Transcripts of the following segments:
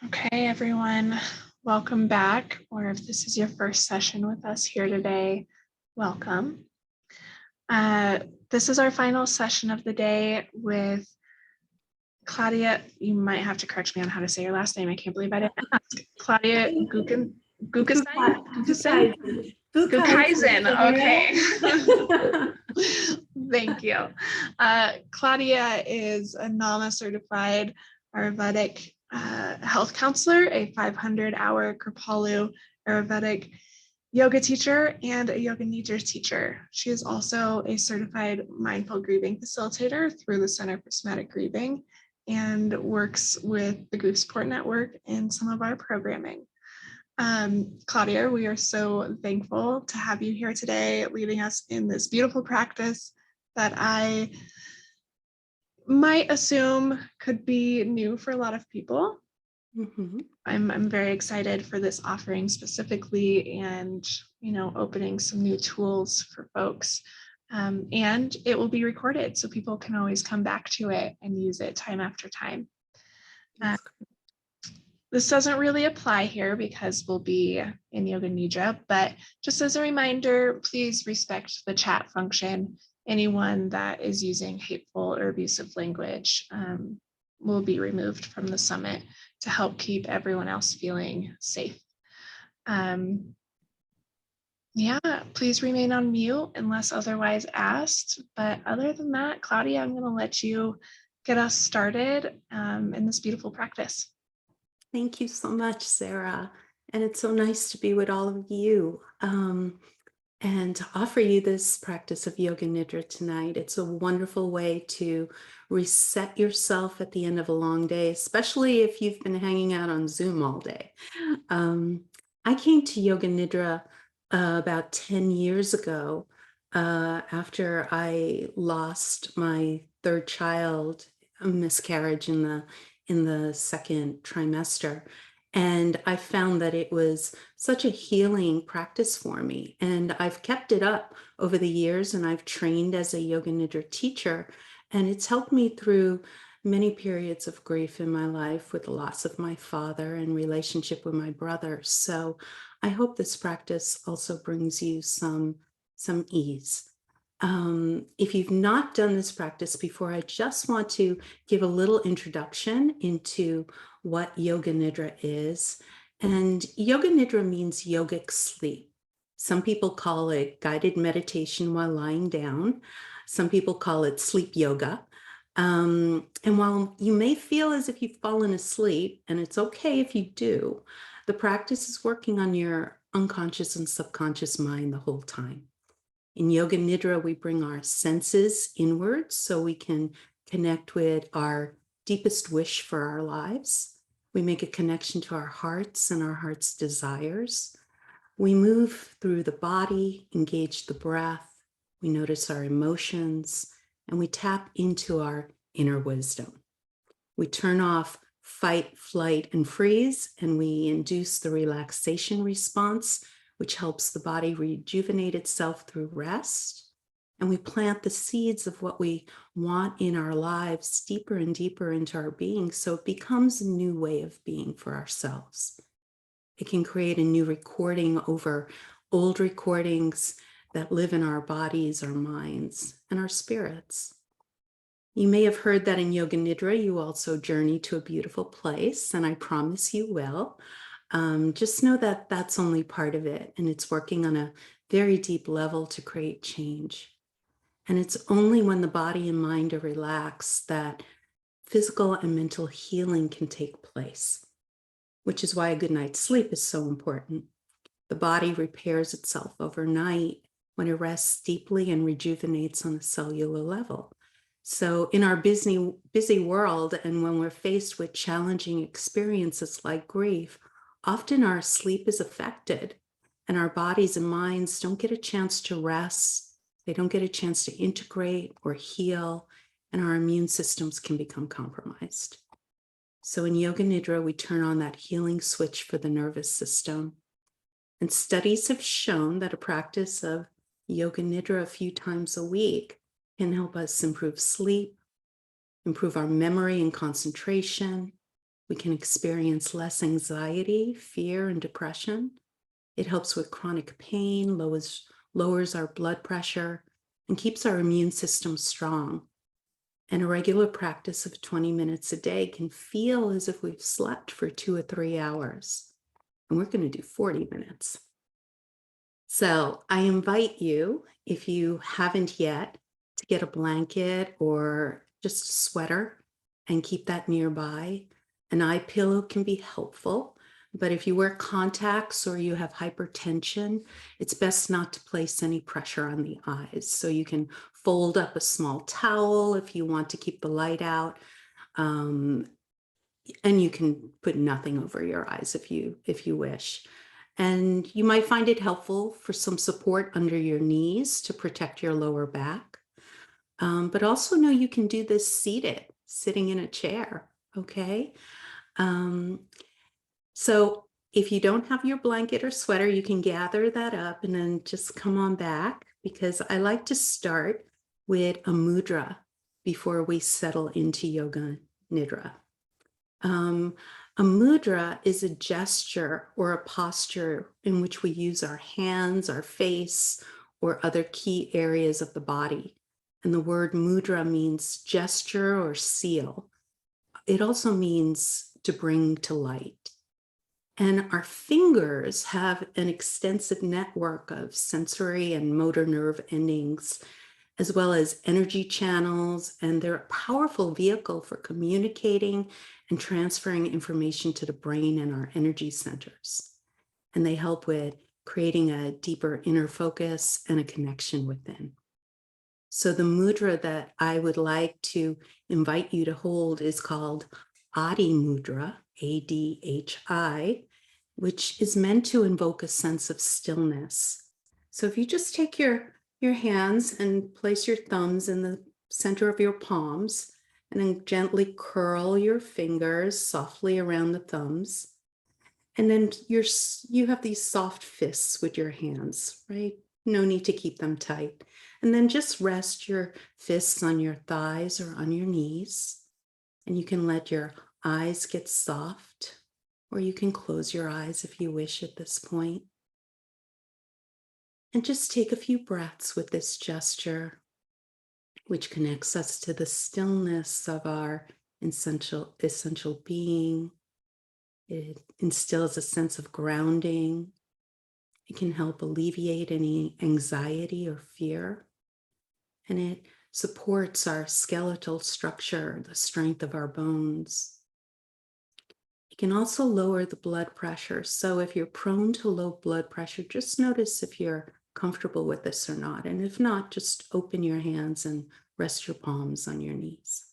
Okay, everyone, welcome back. Or if this is your first session with us here today, welcome. This is our final session of the day with Claudia. You might have to correct me on how to say your last name. I can't believe I didn't ask. Claudia Gukeisen. Okay. Thank you. Claudia is a NAMA certified Ayurvedic Health Counselor, a 500-hour Kripalu Ayurvedic yoga teacher, and a Yoga Nidra teacher. She is also a certified mindful grieving facilitator through the Center for Somatic Grieving and works with the Grief Support Network in some of our programming. Claudia, we are so thankful to have you here today, leading us in this beautiful practice that I might assume could be new for a lot of people. Mm-hmm. I'm very excited for this offering specifically, and opening some new tools for folks. And it will be recorded, so people can always come back to it and use it time after time. This doesn't really apply here because we'll be in Yoga Nidra, but just as a reminder, please respect the chat function. Anyone that is using hateful or abusive language will be removed from the summit to help keep everyone else feeling safe. Please remain on mute unless otherwise asked. But other than that, Claudia, I'm going to let you get us started in this beautiful practice. Thank you so much, Sarah. And it's so nice to be with all of you and to offer you this practice of Yoga Nidra tonight. It's a wonderful way to reset yourself at the end of a long day, especially if you've been hanging out on Zoom all day. I came to Yoga Nidra about 10 years ago after I lost my third child, a miscarriage in the second trimester. And I found that it was such a healing practice for me. And I've kept it up over the years, and I've trained as a Yoga Nidra teacher. And it's helped me through many periods of grief in my life with the loss of my father and relationship with my brother. So I hope this practice also brings you some ease. If you've not done this practice before, I just want to give a little introduction into what Yoga Nidra is. And Yoga Nidra means yogic sleep. Some people call it guided meditation while lying down. Some people call it sleep yoga. And while you may feel as if you've fallen asleep, and it's okay if you do, the practice is working on your unconscious and subconscious mind the whole time. In Yoga Nidra, we bring our senses inwards so we can connect with our deepest wish for our lives. We make a connection to our hearts and our heart's desires. We move through the body, engage the breath. We notice our emotions, and we tap into our inner wisdom. We turn off fight, flight, and freeze, and we induce the relaxation response, which helps the body rejuvenate itself through rest. And we plant the seeds of what we want in our lives deeper and deeper into our being, so it becomes a new way of being for ourselves. It can create a new recording over old recordings that live in our bodies, our minds, and our spirits. You may have heard that in Yoga Nidra, you also journey to a beautiful place, and I promise you will. Just know that that's only part of it, and it's working on a very deep level to create change. And it's only when the body and mind are relaxed that physical and mental healing can take place, which is why a good night's sleep is so important. The body repairs itself overnight when it rests deeply and rejuvenates on a cellular level. So in our busy world, and when we're faced with challenging experiences like grief, often our sleep is affected and our bodies and minds don't get a chance to rest. They don't get a chance to integrate or heal, and our immune systems can become compromised. So in Yoga Nidra, we turn on that healing switch for the nervous system. And studies have shown that a practice of Yoga Nidra a few times a week can help us improve sleep, improve our memory and concentration, We can experience less anxiety, fear, and depression. It helps with chronic pain, lowers our blood pressure, and keeps our immune system strong. And a regular practice of 20 minutes a day can feel as if we've slept for 2 or 3 hours. And we're going to do 40 minutes. So I invite you, if you haven't yet, to get a blanket or just a sweater and keep that nearby. An eye pillow can be helpful, but if you wear contacts or you have hypertension, it's best not to place any pressure on the eyes. So you can fold up a small towel if you want to keep the light out. And you can put nothing over your eyes if you wish. And you might find it helpful for some support under your knees to protect your lower back. But also know you can do this seated, sitting in a chair, okay? So if you don't have your blanket or sweater, you can gather that up and then just come on back, because I like to start with a mudra before we settle into yoga nidra. A mudra is a gesture or a posture in which we use our hands, our face, or other key areas of the body. And the word mudra means gesture or seal. It also means to bring to light. And our fingers have an extensive network of sensory and motor nerve endings, as well as energy channels, and they're a powerful vehicle for communicating and transferring information to the brain and our energy centers. And they help with creating a deeper inner focus and a connection within. So the mudra that I would like to invite you to hold is called Adi Mudra, ADHI, which is meant to invoke a sense of stillness. So if you just take your hands and place your thumbs in the center of your palms, and then gently curl your fingers softly around the thumbs. And then you have these soft fists with your hands, right? No need to keep them tight. And then just rest your fists on your thighs or on your knees. And you can let your eyes get soft, or you can close your eyes if you wish at this point. And just take a few breaths with this gesture, which connects us to the stillness of our essential being. It instills a sense of grounding. It can help alleviate any anxiety or fear. And it supports our skeletal structure, the strength of our bones. It can also lower the blood pressure. So if you're prone to low blood pressure, just notice if you're comfortable with this or not. And if not, just open your hands and rest your palms on your knees.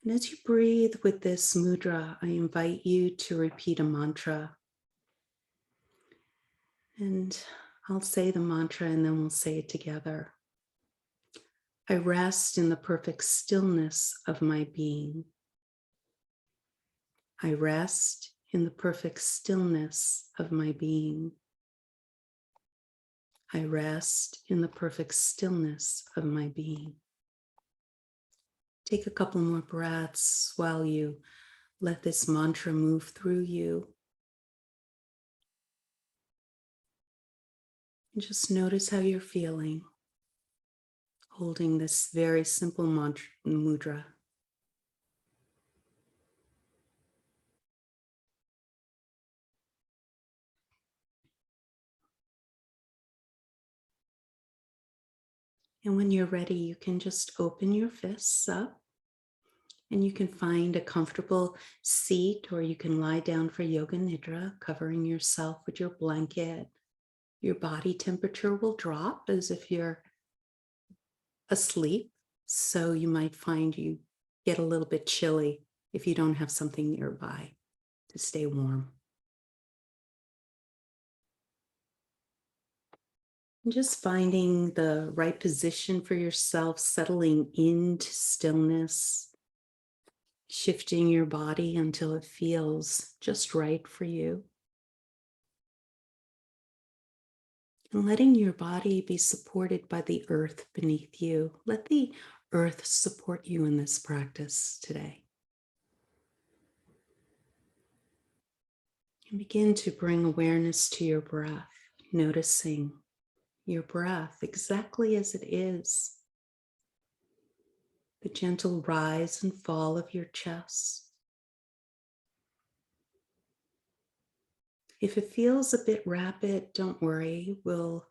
And as you breathe with this mudra, I invite you to repeat a mantra. And I'll say the mantra and then we'll say it together. I rest in the perfect stillness of my being. I rest in the perfect stillness of my being. I rest in the perfect stillness of my being. Take a couple more breaths while you let this mantra move through you. And just notice how you're feeling, holding this very simple mantra, mudra. And when you're ready, you can just open your fists up and you can find a comfortable seat, or you can lie down for yoga nidra, covering yourself with your blanket. Your body temperature will drop as if you're asleep. So you might find you get a little bit chilly if you don't have something nearby to stay warm. And just finding the right position for yourself, settling into stillness, shifting your body until it feels just right for you. And letting your body be supported by the earth beneath you. Let the earth support you in this practice today. And begin to bring awareness to your breath, noticing your breath exactly as it is. The gentle rise and fall of your chest. If it feels a bit rapid, don't worry. We'll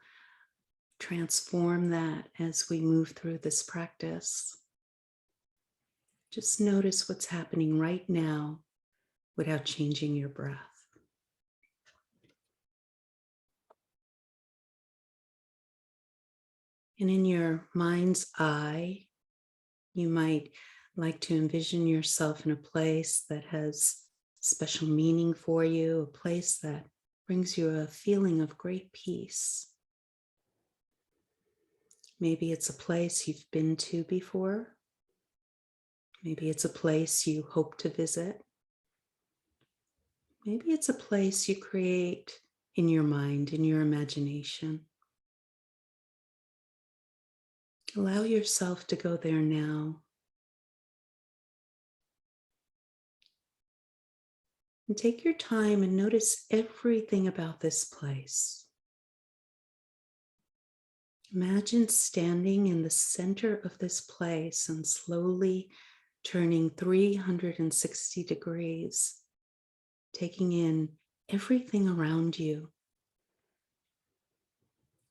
transform that as we move through this practice. Just notice what's happening right now without changing your breath. And in your mind's eye, you might like to envision yourself in a place that has special meaning for you, a place that brings you a feeling of great peace. Maybe it's a place you've been to before. Maybe it's a place you hope to visit. Maybe it's a place you create in your mind, in your imagination. Allow yourself to go there now. And take your time and notice everything about this place. Imagine standing in the center of this place and slowly turning 360 degrees, taking in everything around you,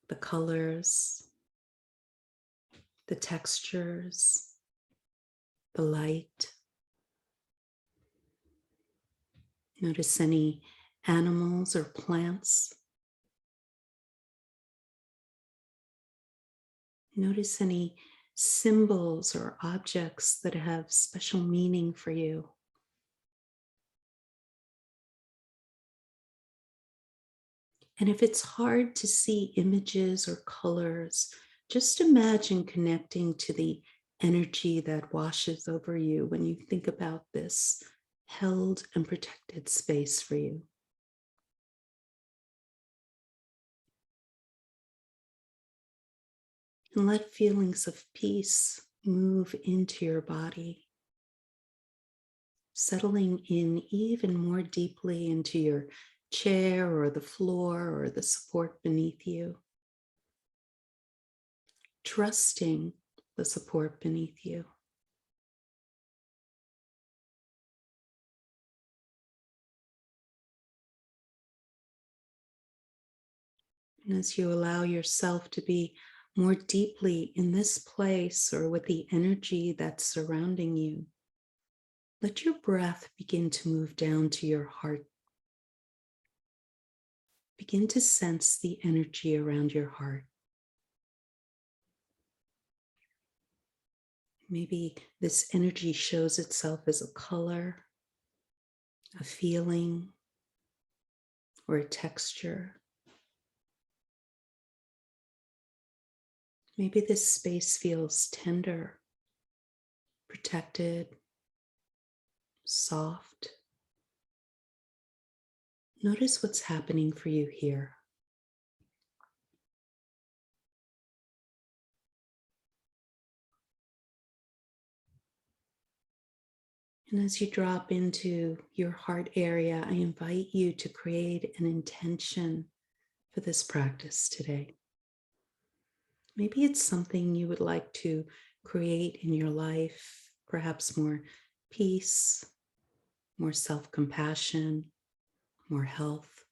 the colors, the textures, the light. Notice any animals or plants. Notice any symbols or objects that have special meaning for you. And if it's hard to see images or colors, just imagine connecting to the energy that washes over you when you think about this held and protected space for you. And let feelings of peace move into your body, settling in even more deeply into your chair or the floor or the support beneath you, trusting the support beneath you. And as you allow yourself to be more deeply in this place or with the energy that's surrounding you, let your breath begin to move down to your heart. Begin to sense the energy around your heart. Maybe this energy shows itself as a color, a feeling, or a texture. Maybe this space feels tender, protected, soft. Notice what's happening for you here. And as you drop into your heart area, I invite you to create an intention for this practice today. Maybe it's something you would like to create in your life, perhaps more peace, more self-compassion, more health.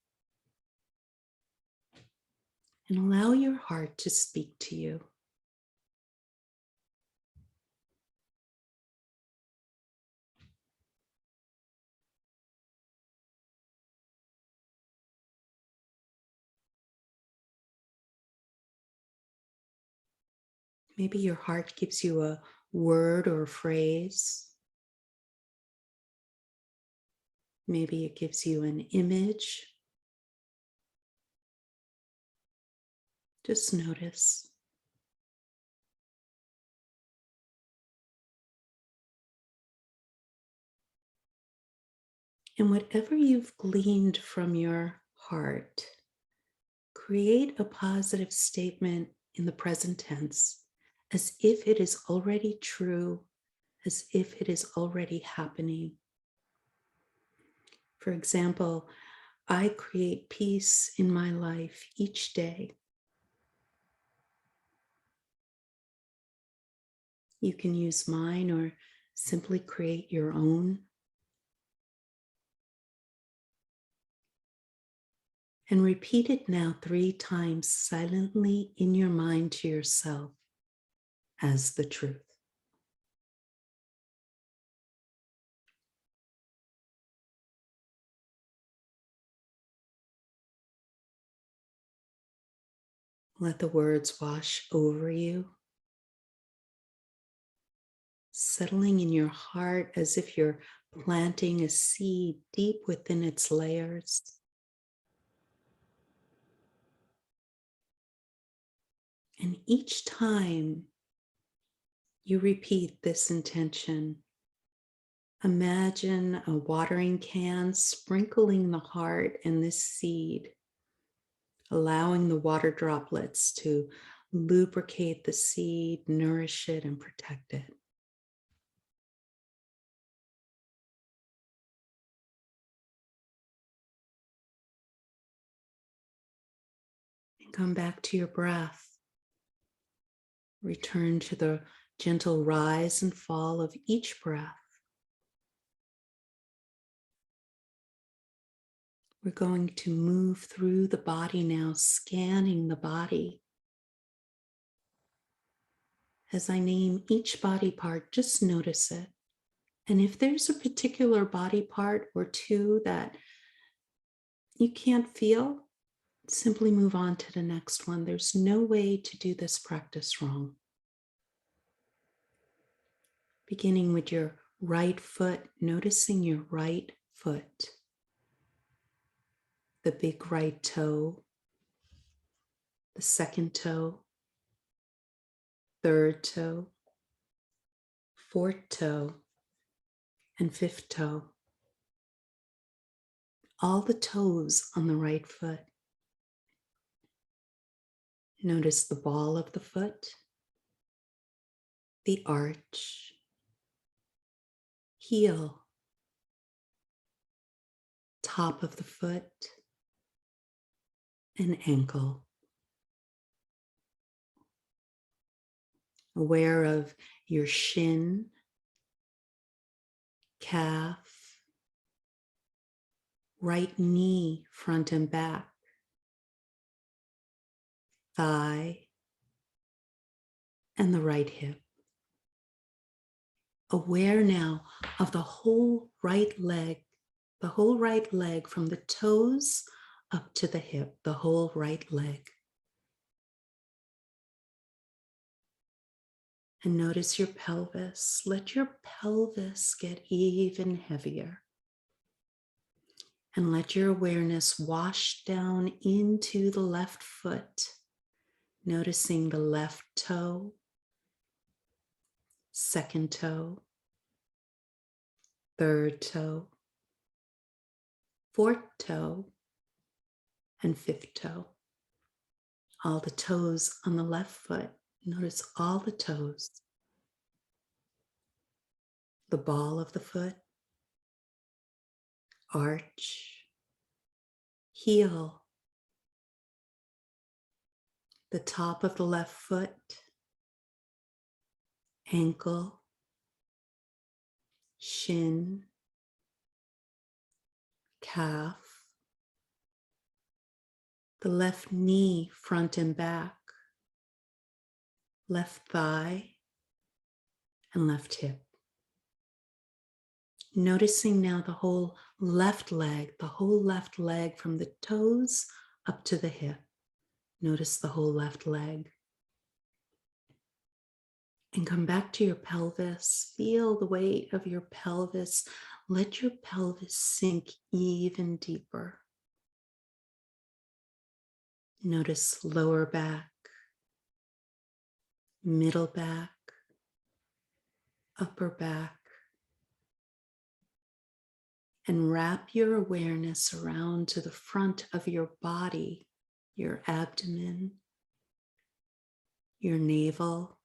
And allow your heart to speak to you. Maybe your heart gives you a word or a phrase. Maybe it gives you an image. Just notice. And whatever you've gleaned from your heart, create a positive statement in the present tense as if it is already true, as if it is already happening. For example, I create peace in my life each day. You can use mine or simply create your own. And repeat it now 3 times silently in your mind to yourself as the truth. Let the words wash over you, settling in your heart as if you're planting a seed deep within its layers. And each time you repeat this intention, imagine a watering can sprinkling the heart and this seed, allowing the water droplets to lubricate the seed, nourish it, and protect it. And come back to your breath. Return to the gentle rise and fall of each breath. We're going to move through the body now, scanning the body. As I name each body part, just notice it. And if there's a particular body part or two that you can't feel, simply move on to the next one. There's no way to do this practice wrong. Beginning with your right foot, noticing your right foot, the big right toe, the second toe, third toe, fourth toe, and fifth toe. All the toes on the right foot. Notice the ball of the foot, the arch, heel, top of the foot, and ankle. Aware of your shin, calf, right knee, front and back, thigh, and the right hip. Aware now of the whole right leg from the toes up to the hip, the whole right leg. And notice your pelvis. Let your pelvis get even heavier. And let your awareness wash down into the left foot, noticing the left toe, second toe, third toe, fourth toe, and fifth toe. All the toes on the left foot. Notice all the toes. The ball of the foot, arch, heel, the top of the left foot, ankle, shin, calf, the left knee, front and back, left thigh, and left hip. Noticing now the whole left leg from the toes up to the hip. Notice the whole left leg. And come back to your pelvis. Feel the weight of your pelvis. Let your pelvis sink even deeper. Notice lower back, middle back, upper back. And wrap your awareness around to the front of your body, your abdomen, your navel,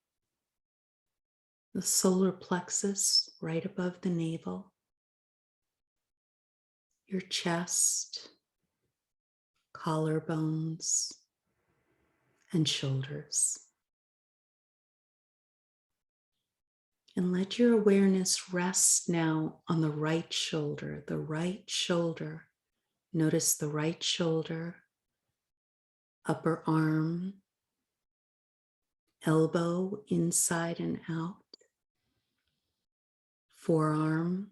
the solar plexus right above the navel, your chest, collarbones, and shoulders. And let your awareness rest now on the right shoulder, the right shoulder. Notice the right shoulder, upper arm, elbow inside and out, forearm,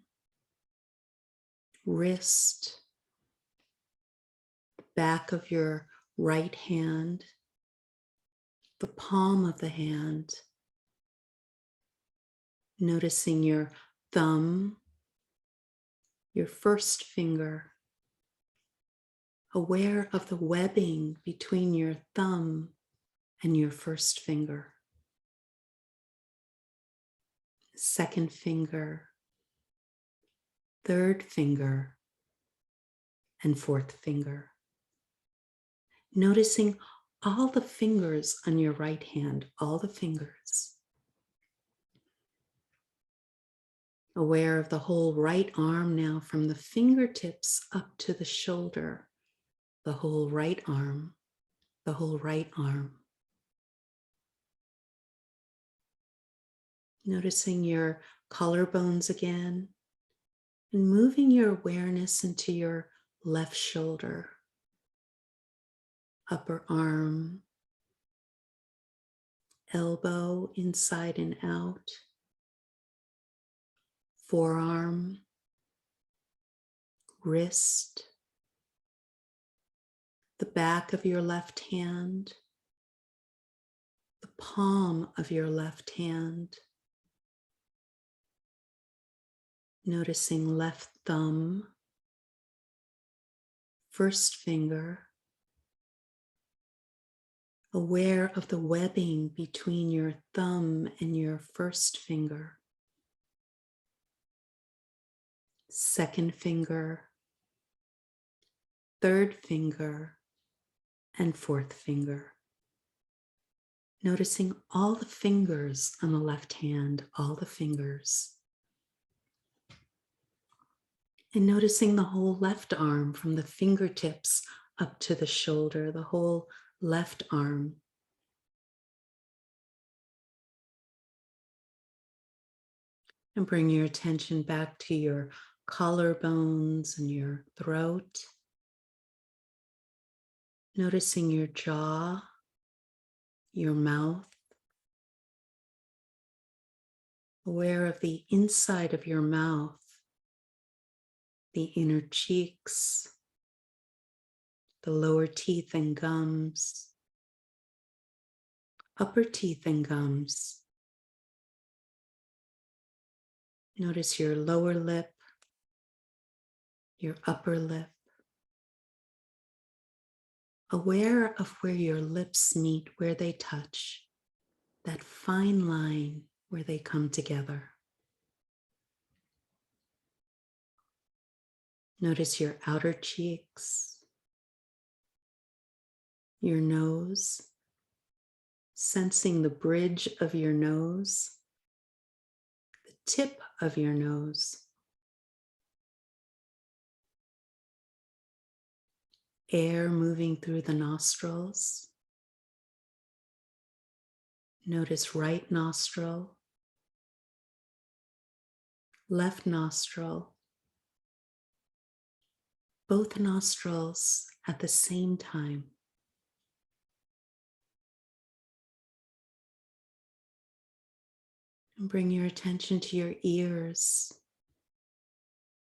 wrist, back of your right hand, the palm of the hand, noticing your thumb, your first finger, aware of the webbing between your thumb and your first finger, second finger, third finger, and fourth finger. Noticing all the fingers on your right hand, all the fingers. Aware of the whole right arm now from the fingertips up to the shoulder, the whole right arm, the whole right arm. Noticing your collarbones again and moving your awareness into your left shoulder, upper arm, elbow inside and out, forearm, wrist, the back of your left hand, the palm of your left hand, noticing left thumb, first finger, aware of the webbing between your thumb and your first finger, second finger, third finger, and fourth finger. Noticing all the fingers on the left hand, all the fingers. And noticing the whole left arm from the fingertips up to the shoulder, the whole left arm. And bring your attention back to your collarbones and your throat. Noticing your jaw, your mouth. Aware of the inside of your mouth, the inner cheeks, the lower teeth and gums, upper teeth and gums. Notice your lower lip, your upper lip. Aware of where your lips meet, where they touch, that fine line where they come together. Notice your outer cheeks, your nose, sensing the bridge of your nose, the tip of your nose, air moving through the nostrils. Notice right nostril, left nostril, both nostrils at the same time. And bring your attention to your ears,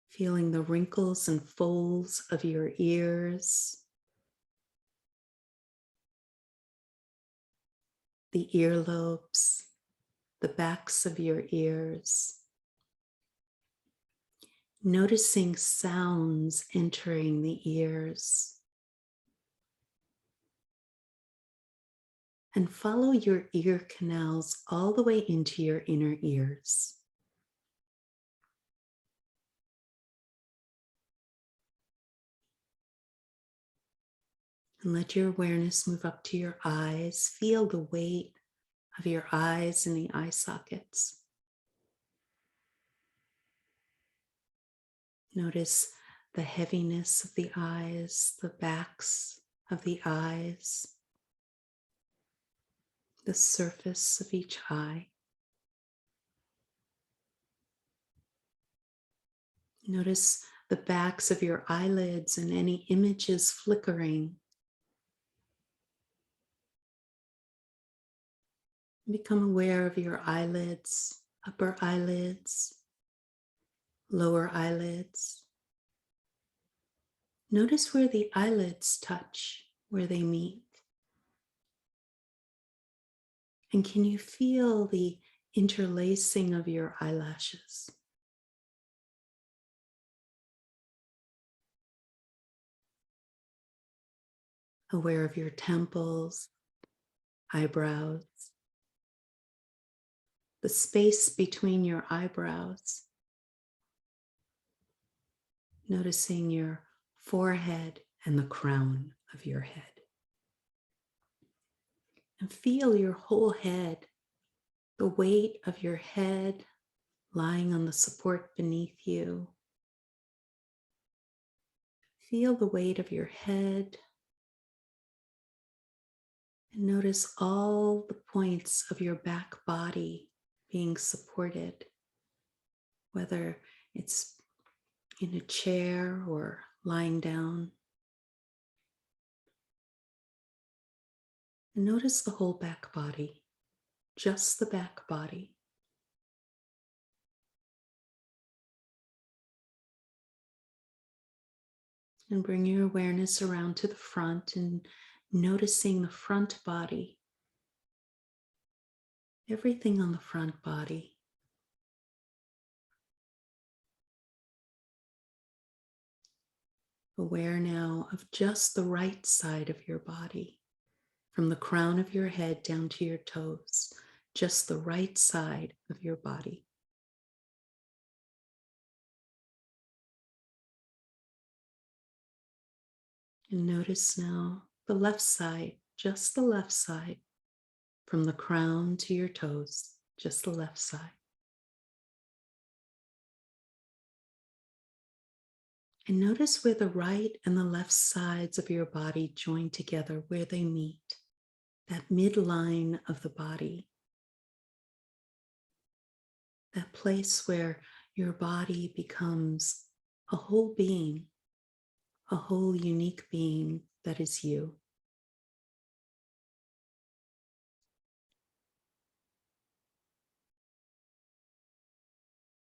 feeling the wrinkles and folds of your ears, the earlobes, the backs of your ears. Noticing sounds entering the ears. And follow your ear canals all the way into your inner ears. And let your awareness move up to your eyes. Feel the weight of your eyes in the eye sockets. Notice the heaviness of the eyes, the backs of the eyes, the surface of each eye. Notice the backs of your eyelids and any images flickering. Become aware of your eyelids, upper eyelids, lower eyelids. Notice where the eyelids touch, where they meet. And can you feel the interlacing of your eyelashes? Aware of your temples, eyebrows, the space between your eyebrows. Noticing your forehead and the crown of your head. And feel your whole head, the weight of your head lying on the support beneath you. Feel the weight of your head. And notice all the points of your back body being supported, whether it's in a chair or lying down. And notice the whole back body, just the back body. And bring your awareness around to the front and noticing the front body, everything on the front body. Aware now of just the right side of your body, from the crown of your head down to your toes, just the right side of your body. And notice now the left side, just the left side, from the crown to your toes, just the left side. And notice where the right and the left sides of your body join together, where they meet, that midline of the body, that place where your body becomes a whole being, a whole unique being that is you.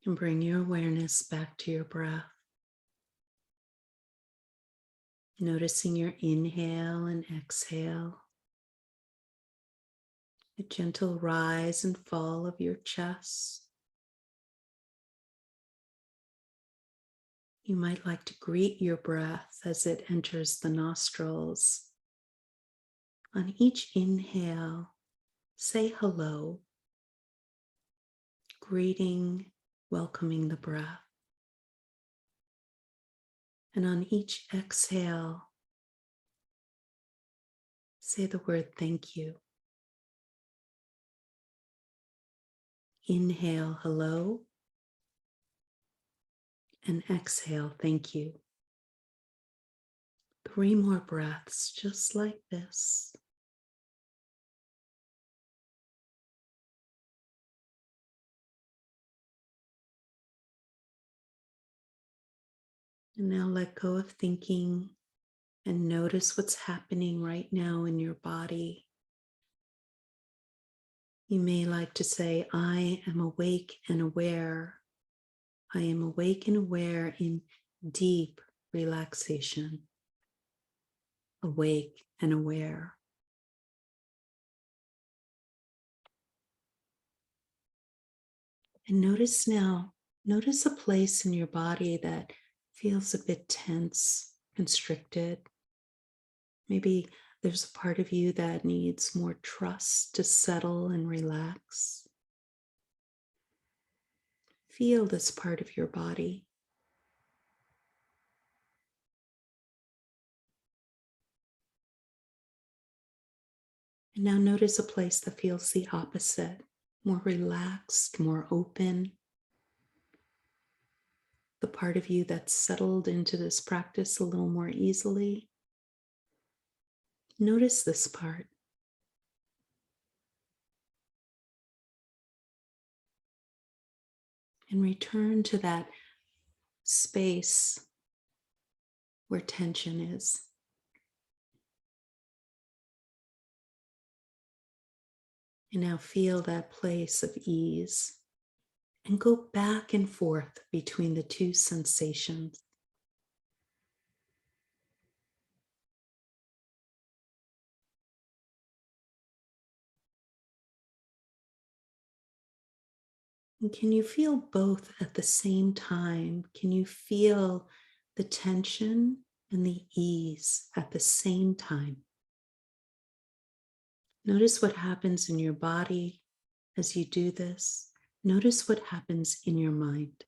And bring your awareness back to your breath. Noticing your inhale and exhale, a gentle rise and fall of your chest. You might like to greet your breath as it enters the nostrils. On each inhale, say hello, greeting, welcoming the breath. And on each exhale, say the word thank you. Inhale, hello, and exhale, thank you. 3 more breaths just like this. And now let go of thinking and notice what's happening right now in your body. You may like to say, I am awake and aware. I am awake and aware in deep relaxation. Awake and aware. And notice now, notice a place in your body that feels a bit tense, constricted. Maybe there's a part of you that needs more trust to settle and relax. Feel this part of your body. And now notice a place that feels the opposite, more relaxed, more open. The part of you that's settled into this practice a little more easily. Notice this part. And return to that space where tension is. And now feel that place of ease and go back and forth between the two sensations. And can you feel both at the same time? Can you feel the tension and the ease at the same time? Notice what happens in your body as you do this. Notice what happens in your mind.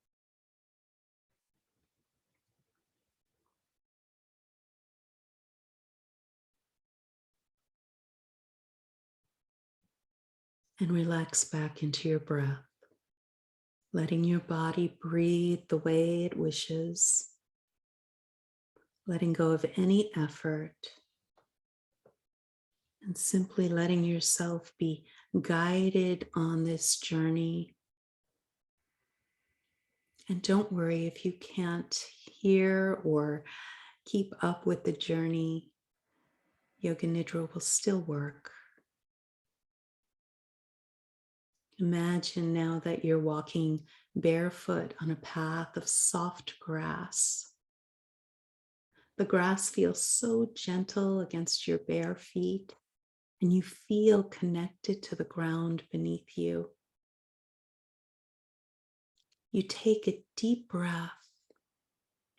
And relax back into your breath, letting your body breathe the way it wishes, letting go of any effort, and simply letting yourself be guided on this journey. And don't worry if you can't hear or keep up with the journey. Yoga Nidra will still work. Imagine now that you're walking barefoot on a path of soft grass. The grass feels so gentle against your bare feet, and you feel connected to the ground beneath you. You take a deep breath,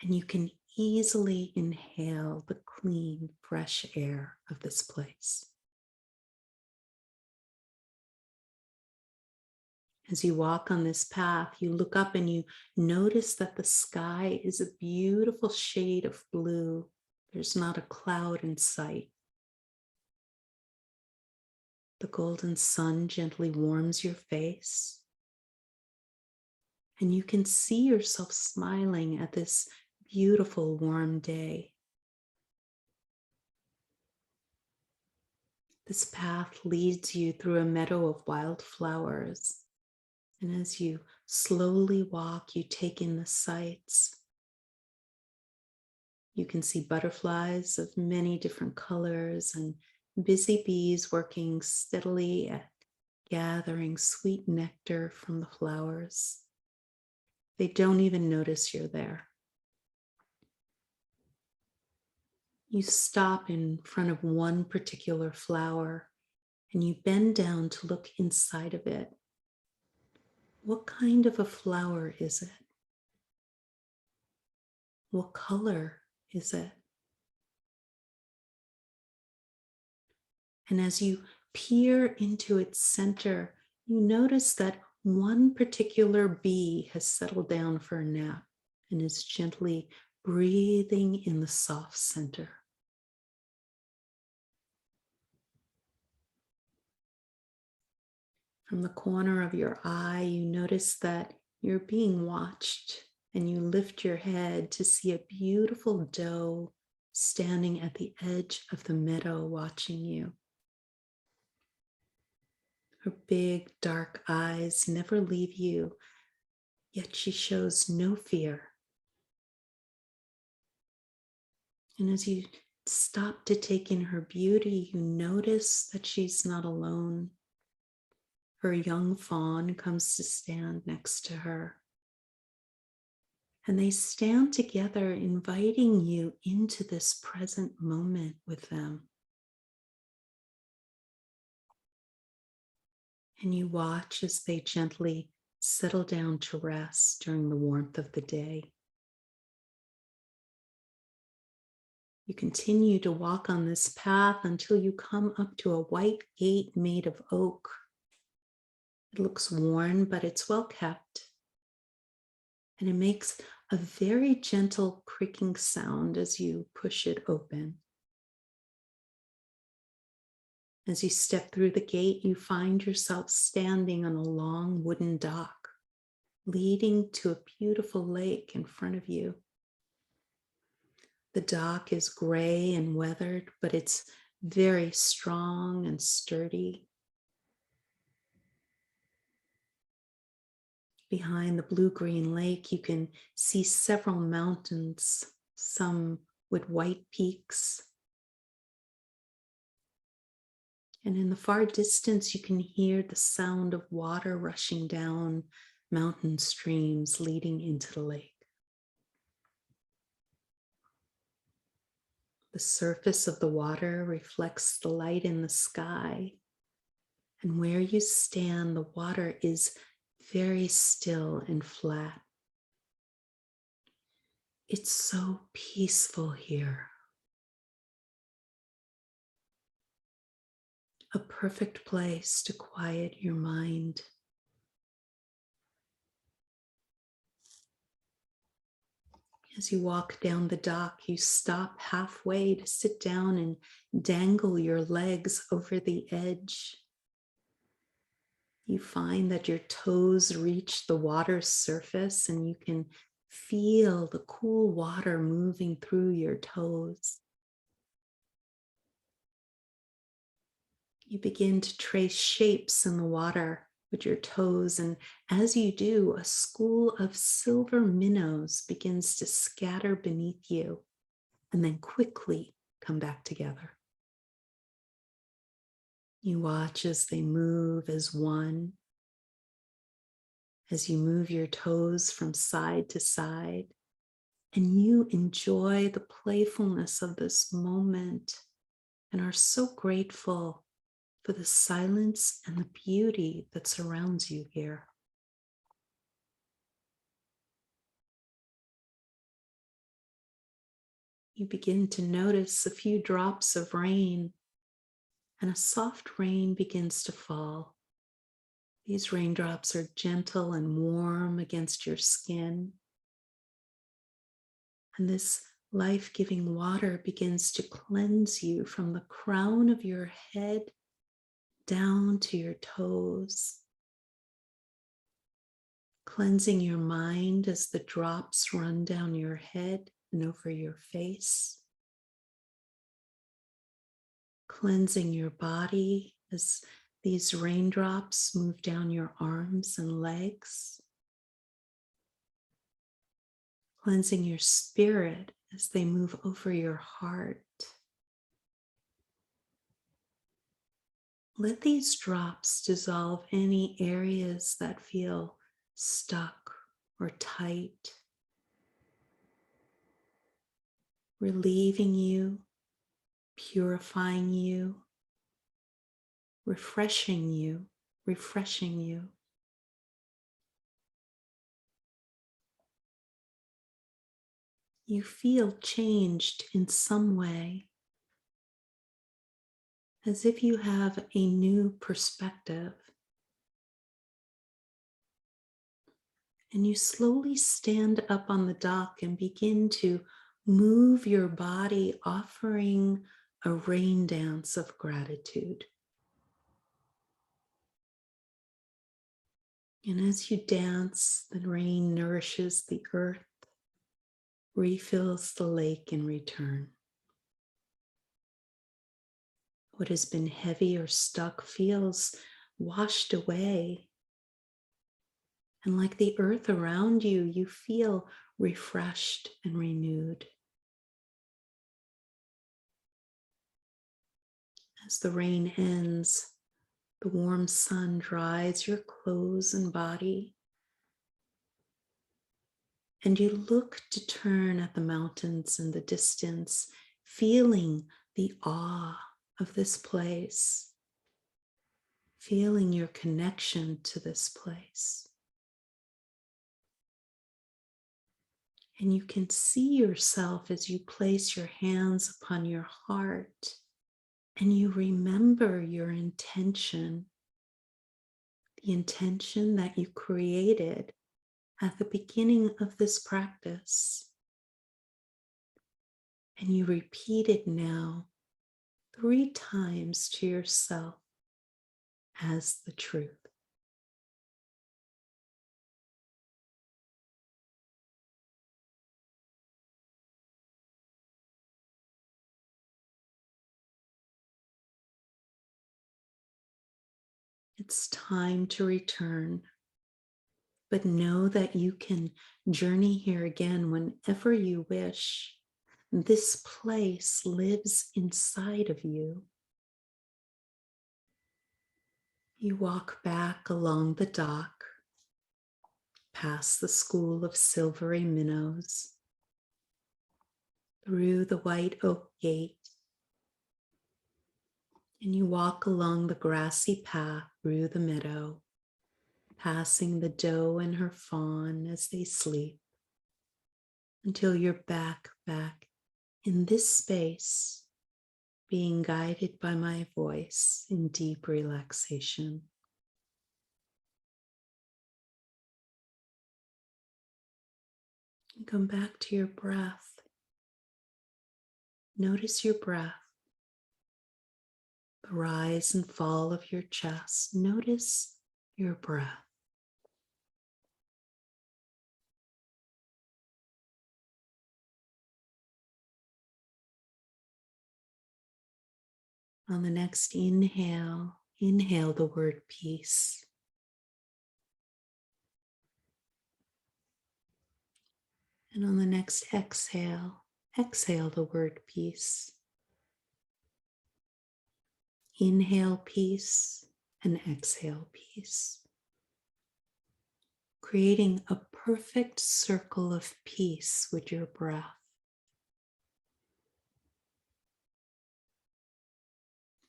and you can easily inhale the clean, fresh air of this place. As you walk on this path, you look up and you notice that the sky is a beautiful shade of blue. There's not a cloud in sight. The golden sun gently warms your face, and you can see yourself smiling at this beautiful warm day. This path leads you through a meadow of wildflowers. And as you slowly walk, you take in the sights. You can see butterflies of many different colors and busy bees working steadily at gathering sweet nectar from the flowers. They don't even notice you're there. You stop in front of one particular flower and you bend down to look inside of it. What kind of a flower is it? What color is it? And as you peer into its center, you notice that one particular bee has settled down for a nap and is gently breathing in the soft center. From the corner of your eye, you notice that you're being watched, and you lift your head to see a beautiful doe standing at the edge of the meadow watching you. Her big, dark eyes never leave you, yet she shows no fear. And as you stop to take in her beauty, you notice that she's not alone. Her young fawn comes to stand next to her. And they stand together, inviting you into this present moment with them. And you watch as they gently settle down to rest during the warmth of the day. You continue to walk on this path until you come up to a white gate made of oak. It looks worn, but it's well kept. And it makes a very gentle creaking sound as you push it open. As you step through the gate, you find yourself standing on a long wooden dock, leading to a beautiful lake in front of you. The dock is gray and weathered, but it's very strong and sturdy. Behind the blue-green lake, you can see several mountains, some with white peaks. And in the far distance, you can hear the sound of water rushing down mountain streams leading into the lake. The surface of the water reflects the light in the sky. And where you stand, the water is very still and flat. It's so peaceful here. A perfect place to quiet your mind. As you walk down the dock, you stop halfway to sit down and dangle your legs over the edge. You find that your toes reach the water's surface and you can feel the cool water moving through your toes. You begin to trace shapes in the water with your toes, and as you do, a school of silver minnows begins to scatter beneath you and then quickly come back together. You watch as they move as one, as you move your toes from side to side, and you enjoy the playfulness of this moment and are so grateful for the silence and the beauty that surrounds you here. You begin to notice a few drops of rain, and a soft rain begins to fall. These raindrops are gentle and warm against your skin. And this life-giving water begins to cleanse you from the crown of your head down to your toes, cleansing your mind as the drops run down your head and over your face, cleansing your body as these raindrops move down your arms and legs, cleansing your spirit as they move over your heart. Let these drops dissolve any areas that feel stuck or tight, relieving you, purifying you, refreshing you, refreshing you. You feel changed in some way, as if you have a new perspective. And you slowly stand up on the dock and begin to move your body, offering a rain dance of gratitude. And as you dance, the rain nourishes the earth, refills the lake in return. What has been heavy or stuck feels washed away. And like the earth around you, you feel refreshed and renewed. As the rain ends, the warm sun dries your clothes and body, and you look to turn at the mountains in the distance, feeling the awe of this place, feeling your connection to this place. And you can see yourself as you place your hands upon your heart and you remember your intention, the intention that you created at the beginning of this practice. And you repeat it now 3 times to yourself as the truth. It's time to return. But know that you can journey here again whenever you wish. This place lives inside of you. You walk back along the dock, past the school of silvery minnows, through the white oak gate, and you walk along the grassy path through the meadow, passing the doe and her fawn as they sleep, until you're back in this space, being guided by my voice in deep relaxation. And come back to your breath. Notice your breath, the rise and fall of your chest. Notice your breath. On the next inhale, inhale the word peace. And on the next exhale, exhale the word peace. Inhale peace and exhale peace. Creating a perfect circle of peace with your breath.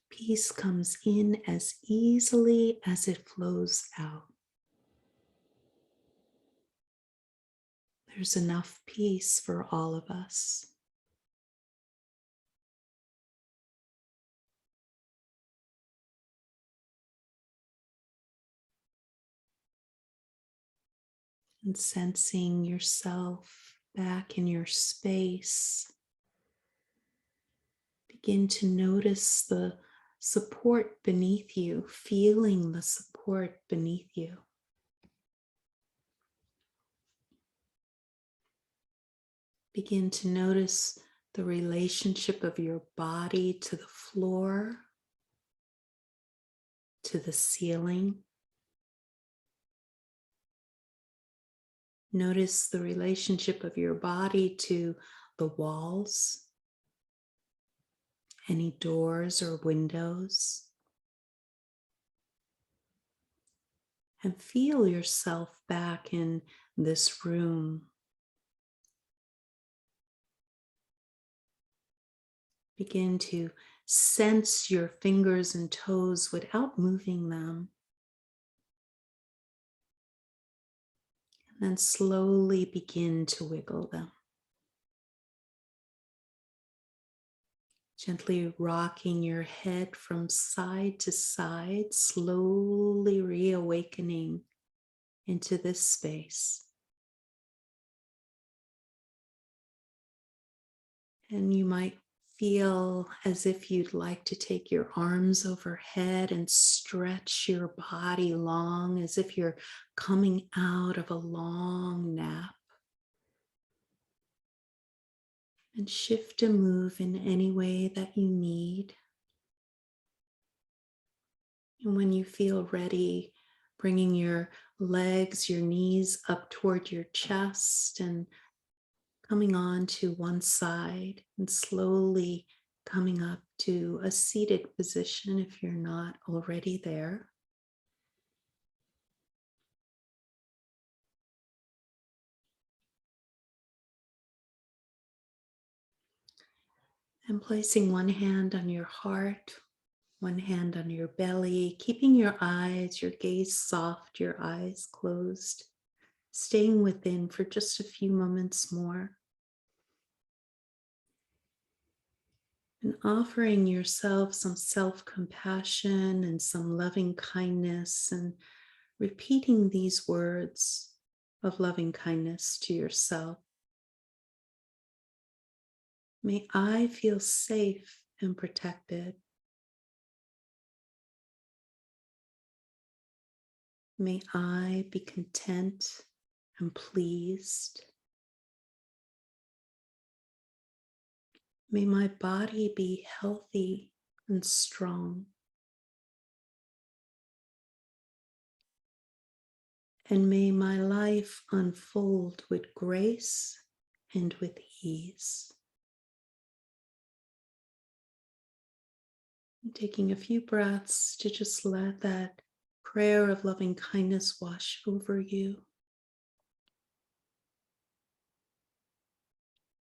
Peace comes in as easily as it flows out. There's enough peace for all of us. And sensing yourself back in your space. Begin to notice the support beneath you, feeling the support beneath you. Begin to notice the relationship of your body to the floor, to the ceiling. Notice the relationship of your body to the walls, any doors or windows. And feel yourself back in this room. Begin to sense your fingers and toes without moving them. And then slowly begin to wiggle them. Gently rocking your head from side to side, slowly reawakening into this space. And you might feel as if you'd like to take your arms overhead and stretch your body long, as if you're coming out of a long nap. And shift and move in any way that you need. And when you feel ready, bringing your legs, your knees up toward your chest and coming on to one side and slowly coming up to a seated position if you're not already there. And placing one hand on your heart, one hand on your belly, keeping your eyes, your gaze soft, your eyes closed, staying within for just a few moments more. And offering yourself some self-compassion and some loving kindness, and repeating these words of loving kindness to yourself. May I feel safe and protected. May I be content and pleased. May my body be healthy and strong. and may my life unfold with grace and with ease. Taking a few breaths to just let that prayer of loving kindness wash over you.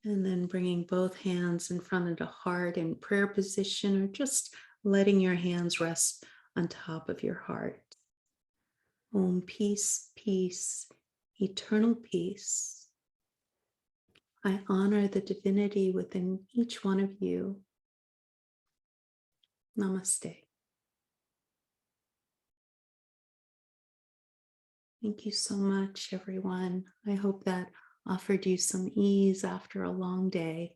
And then bringing both hands in front of the heart in prayer position, or just letting your hands rest on top of your heart. Om, peace, peace, eternal peace. I honor the divinity within each one of you. Namaste. Thank you so much, everyone. I hope that offered you some ease after a long day.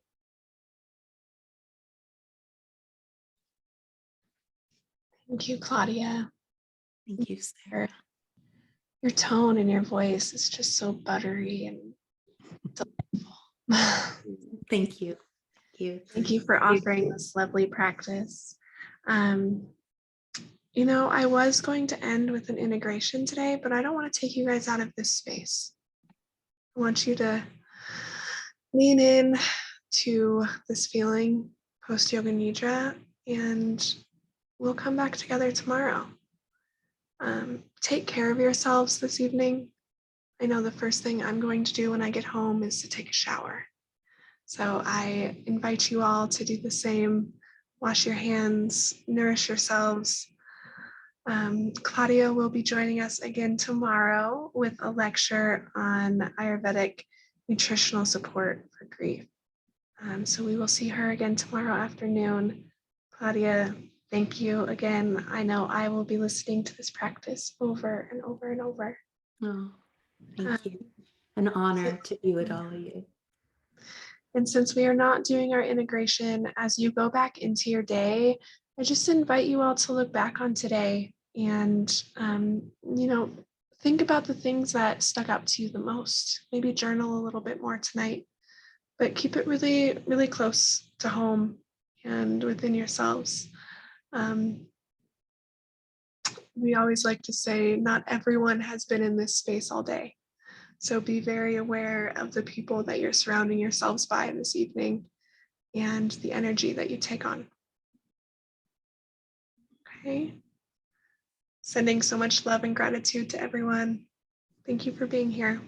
Thank you, Claudia. Thank you, Sarah. Your tone and your voice is just so buttery and delightful. Thank you. Thank you. Thank you for offering this lovely practice. I was going to end with an integration today, but I don't want to take you guys out of this space. I want you to lean in to this feeling post Yoga Nidra, and we'll come back together tomorrow. Take care of yourselves this evening. I know the first thing I'm going to do when I get home is to take a shower. So I invite you all to do the same. Wash your hands, nourish yourselves. Claudia will be joining us again tomorrow with a lecture on Ayurvedic nutritional support for grief. So we will see her again tomorrow afternoon. Claudia, thank you again. I know I will be listening to this practice over and over and over. Oh, thank you. An honor to be with all of you. And since we are not doing our integration, as you go back into your day, I just invite you all to look back on today and, think about the things that stuck out to you the most. Maybe journal a little bit more tonight, but keep it really, really close to home and within yourselves. We always like to say, not everyone has been in this space all day. So be very aware of the people that you're surrounding yourselves by this evening and the energy that you take on. Okay. Sending so much love and gratitude to everyone. Thank you for being here.